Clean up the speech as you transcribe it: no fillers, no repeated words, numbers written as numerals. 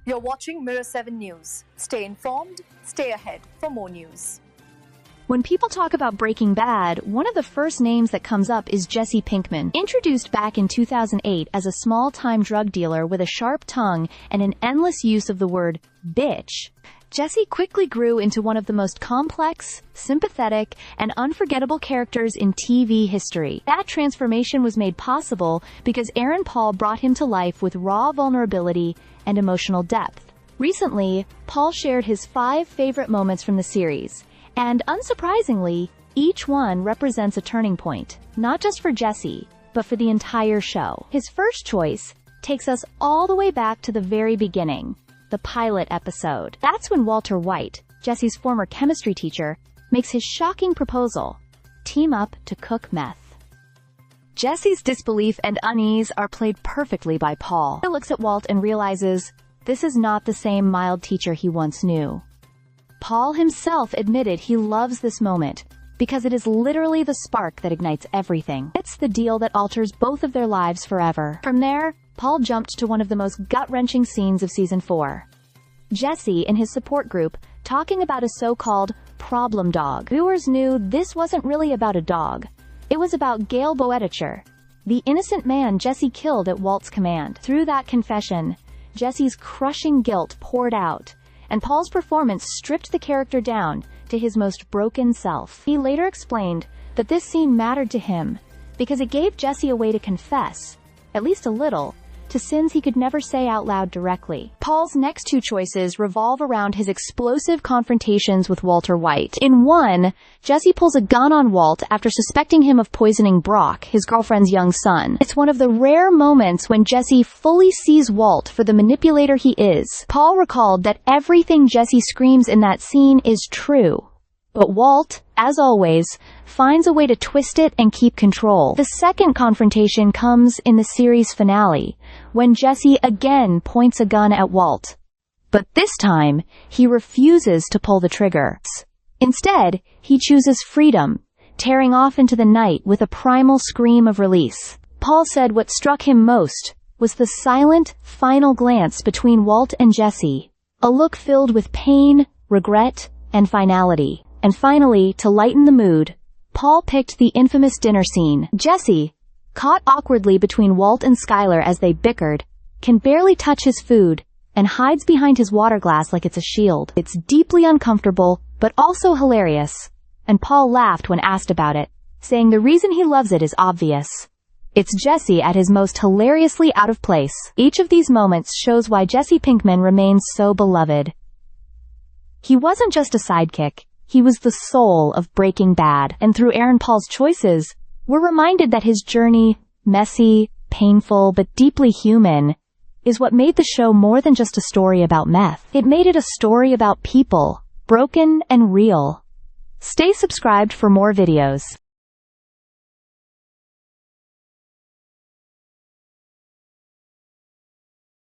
You're watching Mirror 7 News. Stay informed, stay ahead for more news. When people talk about Breaking Bad, one of the first names that comes up is Jesse Pinkman. Introduced back in 2008 as a small-time drug dealer with a sharp tongue and an endless use of the word bitch, Jesse quickly grew into one of the most complex, sympathetic, and unforgettable characters in TV history. That transformation was made possible because Aaron Paul brought him to life with raw vulnerability and emotional depth. Recently, Paul shared his 5 favorite moments from the series, and unsurprisingly, each one represents a turning point, not just for Jesse, but for the entire show. His first choice takes us all the way back to the very beginning, the pilot episode. That's when Walter White, Jesse's former chemistry teacher, makes his shocking proposal: team up to cook meth. Jesse's disbelief and unease are played perfectly by Paul. He looks at Walt and realizes this is not the same mild teacher he once knew. Paul himself admitted he loves this moment because it is literally the spark that ignites everything. It's the deal that alters both of their lives forever. From there, Paul jumped to one of the most gut-wrenching scenes of Season 4. Jesse and his support group talking about a so-called problem dog. Viewers knew this wasn't really about a dog. It was about Gail Boetticher, the innocent man Jesse killed at Walt's command. Through that confession, Jesse's crushing guilt poured out, and Paul's performance stripped the character down to his most broken self. He later explained that this scene mattered to him because it gave Jesse a way to confess, at least a little, to sins he could never say out loud directly. Paul's next 2 choices revolve around his explosive confrontations with Walter White. In one, Jesse pulls a gun on Walt after suspecting him of poisoning Brock, his girlfriend's young son. It's one of the rare moments when Jesse fully sees Walt for the manipulator he is. Paul recalled that everything Jesse screams in that scene is true, but Walt, as always, finds a way to twist it and keep control. The second confrontation comes in the series finale, when Jesse again points a gun at Walt. But this time, he refuses to pull the trigger. Instead, he chooses freedom, tearing off into the night with a primal scream of release. Paul said what struck him most was the silent, final glance between Walt and Jesse, a look filled with pain, regret, and finality. And finally, to lighten the mood, Paul picked the infamous dinner scene. Jesse, caught awkwardly between Walt and Skylar as they bickered, can barely touch his food, and hides behind his water glass like it's a shield. It's deeply uncomfortable, but also hilarious, and Paul laughed when asked about it, saying the reason he loves it is obvious. It's Jesse at his most hilariously out of place. Each of these moments shows why Jesse Pinkman remains so beloved. He wasn't just a sidekick. He was the soul of Breaking Bad, and through Aaron Paul's choices, we're reminded that his journey, messy, painful, but deeply human, is what made the show more than just a story about meth. It made it a story about people, broken and real. Stay subscribed for more videos.